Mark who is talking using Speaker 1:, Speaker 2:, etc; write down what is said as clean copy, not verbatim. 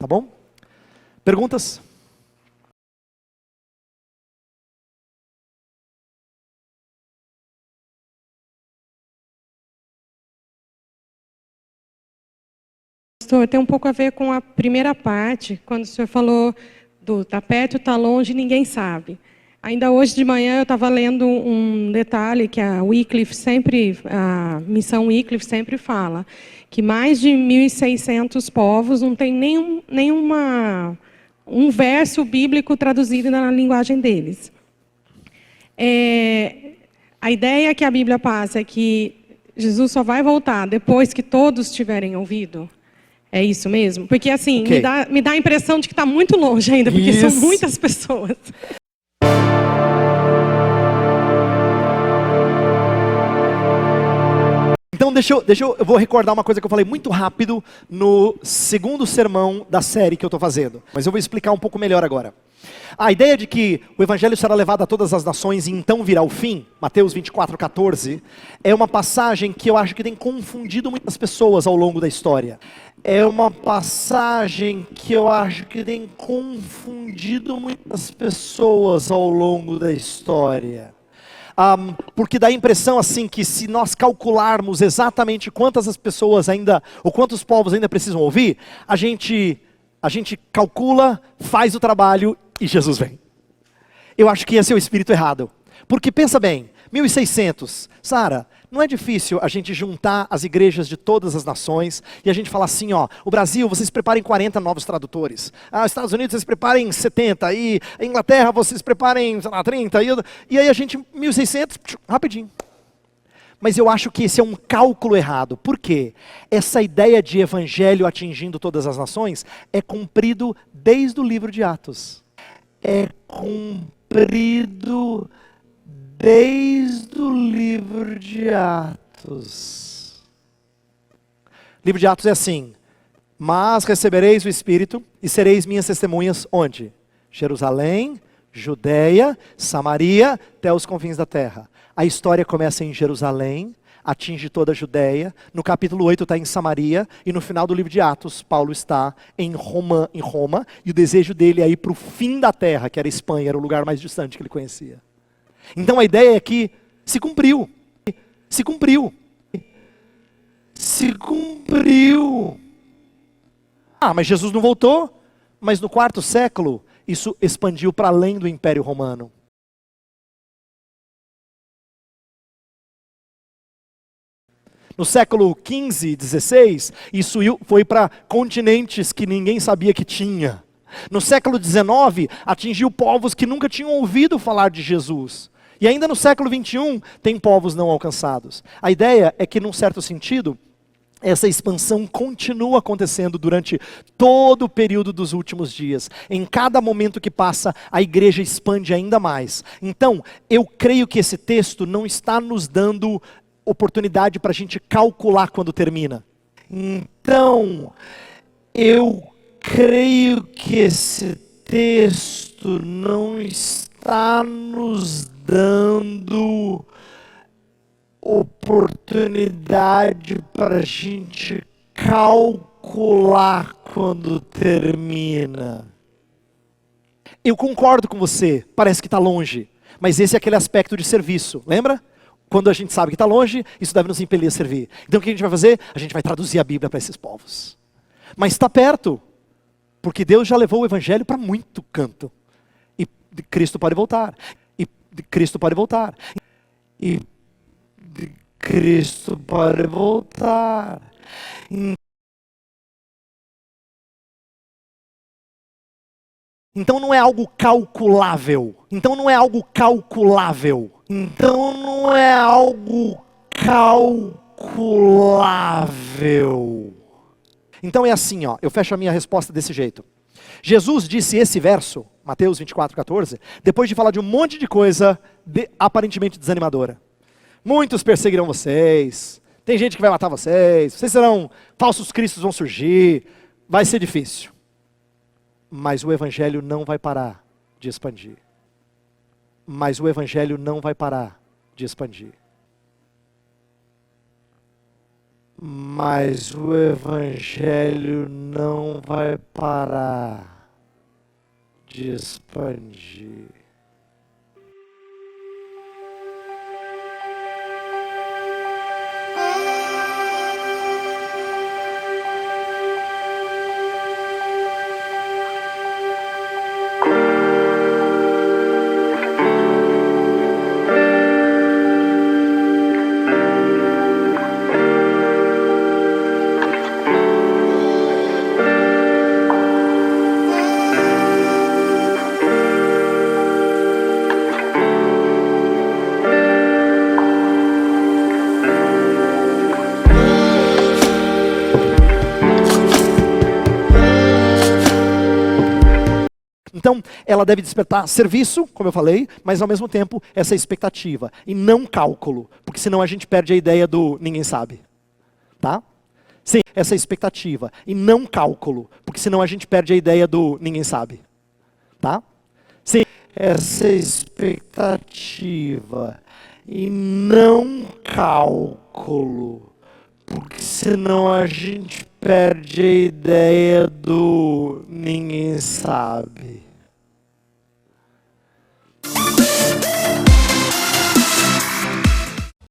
Speaker 1: bom? Perguntas?
Speaker 2: Tem um pouco a ver com a primeira parte, quando o senhor falou do tá perto, tá longe, ninguém sabe. Ainda hoje de manhã eu estava lendo um detalhe que a missão Wycliffe sempre fala, que mais de 1.600 povos não tem um verso bíblico traduzido na linguagem deles. A ideia que a Bíblia passa é que Jesus só vai voltar depois que todos tiverem ouvido. É isso mesmo? Porque, assim,
Speaker 1: Okay.
Speaker 2: me dá a impressão de que está muito longe ainda, porque são muitas pessoas.
Speaker 1: Então, eu vou recordar uma coisa que eu falei muito rápido no segundo sermão da série que eu estou fazendo. Mas eu vou explicar um pouco melhor agora. A ideia de que o evangelho será levado a todas as nações e então virá o fim, Mateus 24:14, é uma passagem que eu acho que tem confundido muitas pessoas ao longo da história. É uma passagem que eu acho que tem confundido muitas pessoas ao longo da história. Porque dá a impressão assim que se nós calcularmos exatamente quantas as pessoas ainda, ou quantos povos ainda precisam ouvir, a gente calcula, faz o trabalho e Jesus vem. Eu acho que esse é o espírito errado. Porque pensa bem, 1.600, Sara, não é difícil a gente juntar as igrejas de todas as nações e a gente falar assim, ó, o Brasil, vocês preparem 40 novos tradutores. Os Estados Unidos, vocês preparem 70. E a Inglaterra, vocês preparem, sei lá, 30. E aí a gente, 1.600, rapidinho. Mas eu acho que esse é um cálculo errado. Por quê? Essa ideia de evangelho atingindo todas as nações é cumprido desde o livro de Atos. É cumprido desde o livro de Atos. O livro de Atos é assim: mas recebereis o Espírito e sereis minhas testemunhas onde? Jerusalém, Judeia, Samaria, até os confins da terra. A história começa em Jerusalém, atinge toda a Judeia, no capítulo 8 está em Samaria, e no final do livro de Atos, Paulo está em Roma, e o desejo dele é ir para o fim da terra, que era a Espanha, era o lugar mais distante que ele conhecia. Então a ideia é que se cumpriu. Se cumpriu. Se cumpriu. Mas Jesus não voltou? Mas no quarto século, isso expandiu para além do Império Romano. No século XV, XVI, isso foi para continentes que ninguém sabia que tinha. No século XIX, atingiu povos que nunca tinham ouvido falar de Jesus. E ainda no século XXI, tem povos não alcançados. A ideia é que, num certo sentido, essa expansão continua acontecendo durante todo o período dos últimos dias. Em cada momento que passa, a igreja expande ainda mais. Então, eu creio que esse texto não está nos dando oportunidade para a gente calcular quando termina. Então, eu creio que esse texto não está nos dando oportunidade para a gente calcular quando termina. Eu concordo com você, parece que está longe, mas esse é aquele aspecto de serviço, lembra? Quando a gente sabe que está longe, isso deve nos impelir a servir. Então o que a gente vai fazer? A gente vai traduzir a Bíblia para esses povos. Mas está perto, porque Deus já levou o Evangelho para muito canto. E Cristo pode voltar. E Cristo pode voltar. E Cristo pode voltar. Então não é algo calculável. Então não é algo calculável. Então não é algo calculável. Então é assim, ó, eu fecho a minha resposta desse jeito. Jesus disse esse verso, Mateus 24:14, depois de falar de um monte de coisa aparentemente desanimadora. Muitos perseguirão vocês, tem gente que vai matar vocês serão, falsos cristos vão surgir, vai ser difícil. Mas o evangelho não vai parar de expandir. Mas o evangelho não vai parar de expandir. Mas o evangelho não vai parar de expandir. Então, ela deve despertar serviço, como eu falei, mas ao mesmo tempo essa expectativa. E não cálculo, porque senão a gente perde a ideia do ninguém sabe. Tá? Sim, essa expectativa. E não cálculo, porque senão a gente perde a ideia do ninguém sabe. Tá? Sim, essa expectativa. E não cálculo, porque senão a gente perde a ideia do ninguém sabe.